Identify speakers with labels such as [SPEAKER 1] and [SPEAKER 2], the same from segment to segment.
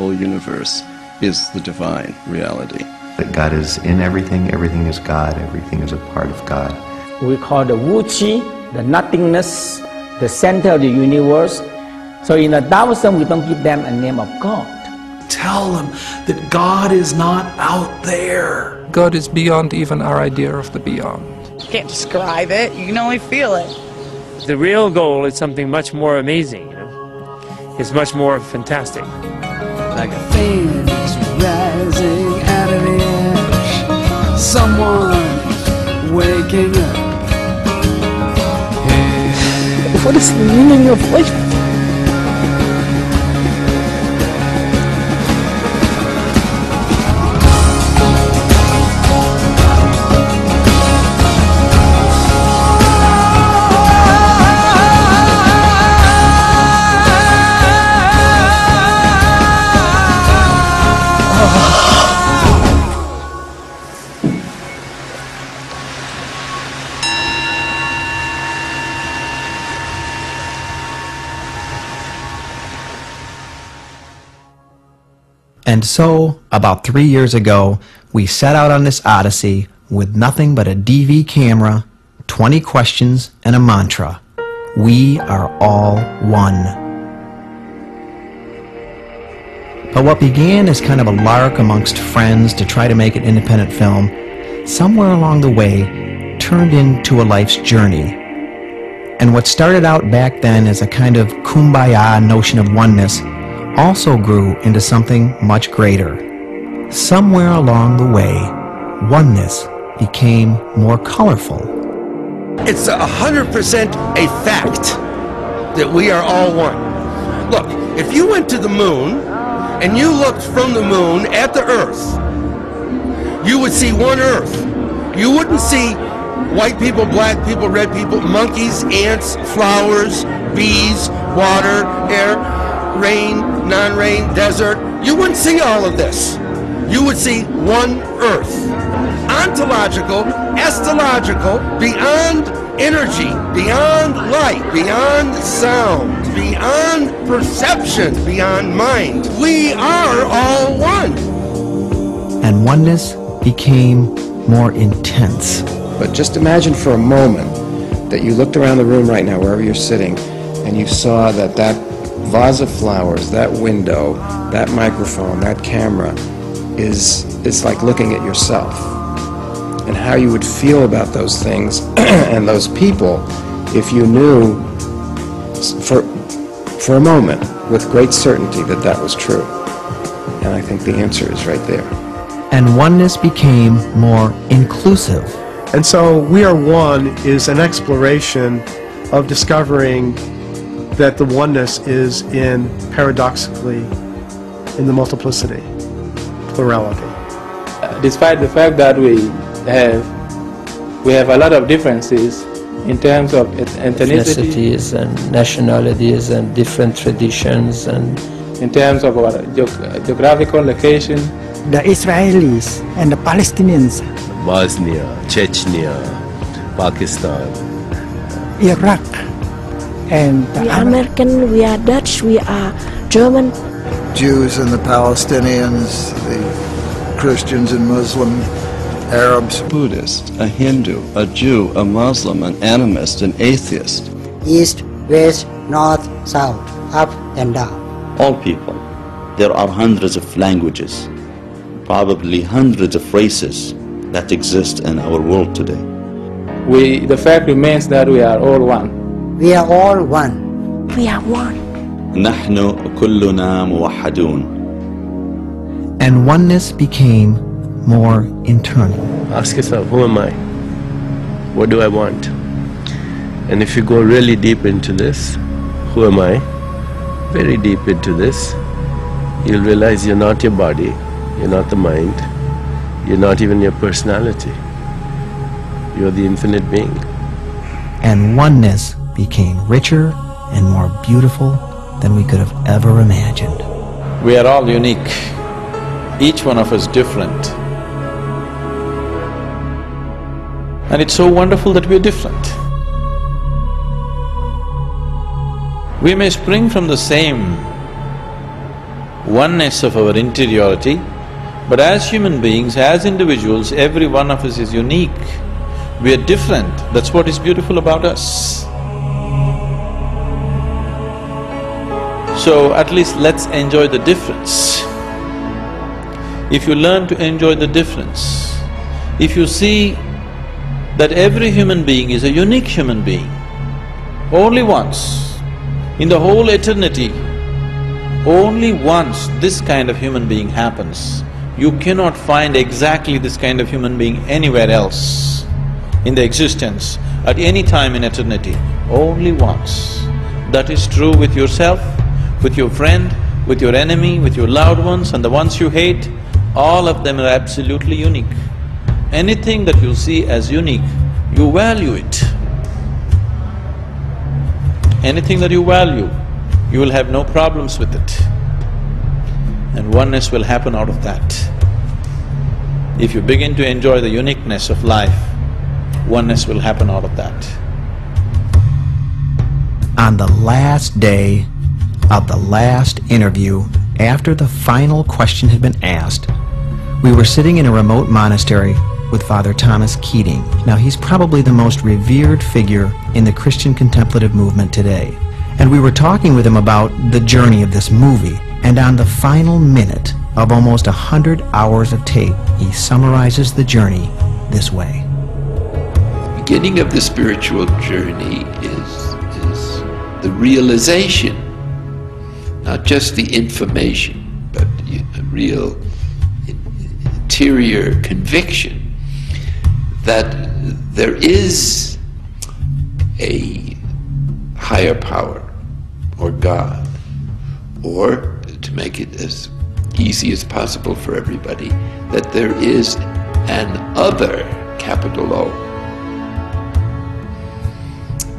[SPEAKER 1] The whole universe is the divine reality.
[SPEAKER 2] That God is in everything, everything is God, everything is a part of God.
[SPEAKER 3] We call the Wu-Chi, the nothingness, the center of the universe. So in the Taoism, we don't give them a name of God.
[SPEAKER 4] Tell them that God is not out there.
[SPEAKER 5] God is beyond even our idea of the beyond.
[SPEAKER 6] You can't describe it, you can only feel it.
[SPEAKER 7] The real goal is something much more amazing, you know? It's much more fantastic.
[SPEAKER 8] Like a phoenix rising out of the ash, someone waking up.
[SPEAKER 3] What is the meaning of life?
[SPEAKER 9] And so, about 3 years ago, we set out on this odyssey with nothing but a DV camera, 20 questions, and a mantra. We are all one. But what began as kind of a lark amongst friends to try to make an independent film, somewhere along the way turned into a life's journey. And what started out back then as a kind of kumbaya notion of oneness also grew into something much greater. Somewhere along the way, oneness became more colorful.
[SPEAKER 10] It's 100% a fact that we are all one. Look, if you went to the moon and you looked from the moon at the Earth, you would see one Earth. You wouldn't see white people, black people, red people, monkeys, ants, flowers, bees, water, air, rain, non-rain, desert. You wouldn't see all of this. You would see one Earth. Ontological, estological, beyond energy, beyond light, beyond sound, beyond perception, beyond mind. We are all one.
[SPEAKER 9] And oneness became more intense.
[SPEAKER 11] But just imagine for a moment that you looked around the room right now, wherever you're sitting, and you saw that vase of flowers, that window, that microphone, that camera it's like looking at yourself, and how you would feel about those things and those people if you knew for a moment with great certainty that that was true. And I think the answer is right there.
[SPEAKER 9] And oneness became more inclusive.
[SPEAKER 12] And so We Are One is an exploration of discovering that the oneness is paradoxically, in the multiplicity, plurality.
[SPEAKER 13] Despite the fact that we have a lot of differences in terms of ethnicities
[SPEAKER 14] and nationalities and different traditions, and
[SPEAKER 13] in terms of our geographical location.
[SPEAKER 15] The Israelis and the Palestinians,
[SPEAKER 16] Bosnia, Chechnya, Pakistan,
[SPEAKER 15] Iraq, and
[SPEAKER 17] we are American, we are Dutch, we are German.
[SPEAKER 18] Jews and the Palestinians, the Christians and Muslim, Arabs.
[SPEAKER 1] Buddhist, a Hindu, a Jew, a Muslim, an animist, an atheist.
[SPEAKER 19] East, west, north, south, up and down.
[SPEAKER 20] All people. There are hundreds of languages, probably hundreds of races that exist in our world today.
[SPEAKER 13] The fact remains that we are all one.
[SPEAKER 19] We are all one.
[SPEAKER 17] We are one.
[SPEAKER 20] نحن كلنا موحدون.
[SPEAKER 9] And oneness became more internal.
[SPEAKER 16] Ask yourself, who am I? What do I want? And if you go really deep into this, who am I? Very deep into this, you'll realize you're not your body, you're not the mind, you're not even your personality. You're the infinite being.
[SPEAKER 9] And oneness became richer and more beautiful than we could have ever imagined.
[SPEAKER 7] We are all unique. Each one of us different. And it's so wonderful that we're different. We may spring from the same
[SPEAKER 21] oneness of our interiority, but as human beings, as individuals, every one of us is unique. We are different, that's what is beautiful about us. So at least let's enjoy the difference. If you learn to enjoy the difference, if you see that every human being is a unique human being, only once, in the whole eternity, only once this kind of human being happens. You cannot find exactly this kind of human being anywhere else in the existence, at any time in eternity, only once. That is true with yourself, with your friend, with your enemy, with your loved ones and the ones you hate, all of them are absolutely unique. Anything that you see as unique, you value it. Anything that you value, you will have no problems with it. And oneness will happen out of that. If you begin to enjoy the uniqueness of life, oneness will happen out of that.
[SPEAKER 9] On the last day of the last interview, after the final question had been asked, we were sitting in a remote monastery with Father Thomas Keating. Now, he's probably the most revered figure in the Christian contemplative movement today. And we were talking with him about the journey of this movie, and on the final minute of almost 100 hours of tape, he summarizes the journey this way.
[SPEAKER 22] The beginning of the spiritual journey is the realization, not just the information, but a real interior conviction that there is a higher power, or God, or, to make it as easy as possible for everybody, that there is an other, capital O.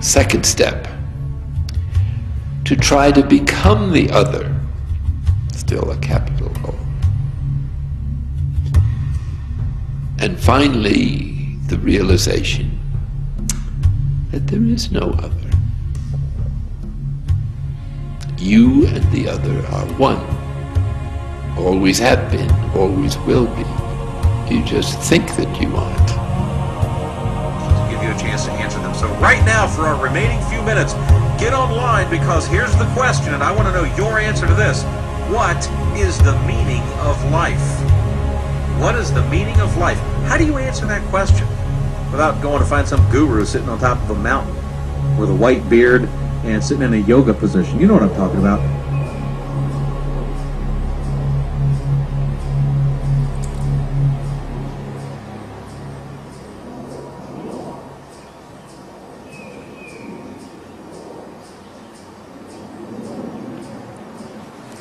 [SPEAKER 22] Second step, to try to become the other, still a capital O. And finally, the realization that there is no other. You and the other are one. Always have been, always will be. You just think that you aren't.
[SPEAKER 23] To give you a chance to answer them. So right now, for our remaining few minutes, get online, because here's the question, and I want to know your answer to this. What is the meaning of life? What is the meaning of life? How do you answer that question without going to find some guru sitting on top of a mountain with a white beard and sitting in a yoga position? You know what I'm talking about.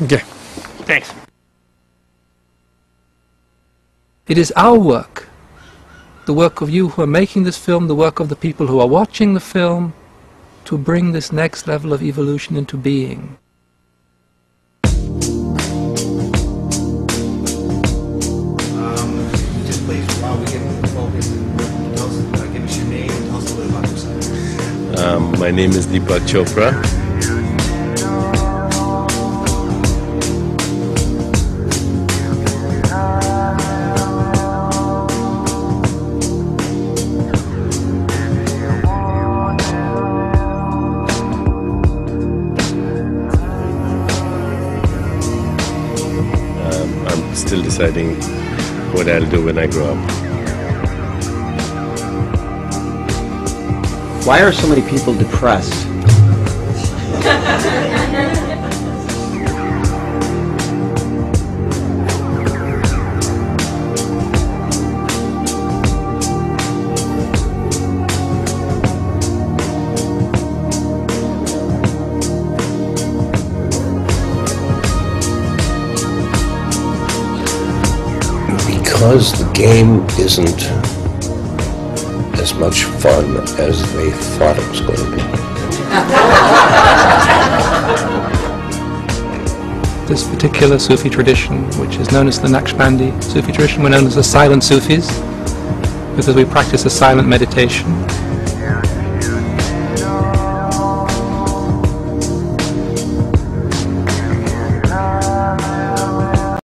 [SPEAKER 5] Okay, thanks. It is our work, the work of you who are making this film, the work of the people who are watching the film, to bring this next level of evolution into being.
[SPEAKER 24] Just please, while we get focused, give us your name and tell us a little about yourself.
[SPEAKER 16] My name is Deepak Chopra. Still deciding what I'll do when I grow up.
[SPEAKER 25] Why are so many people depressed?
[SPEAKER 26] Because the game isn't as much fun as they thought it was going to be.
[SPEAKER 5] This particular Sufi tradition, which is known as the Naqshbandi Sufi tradition, we're known as the silent Sufis, because we practice a silent meditation.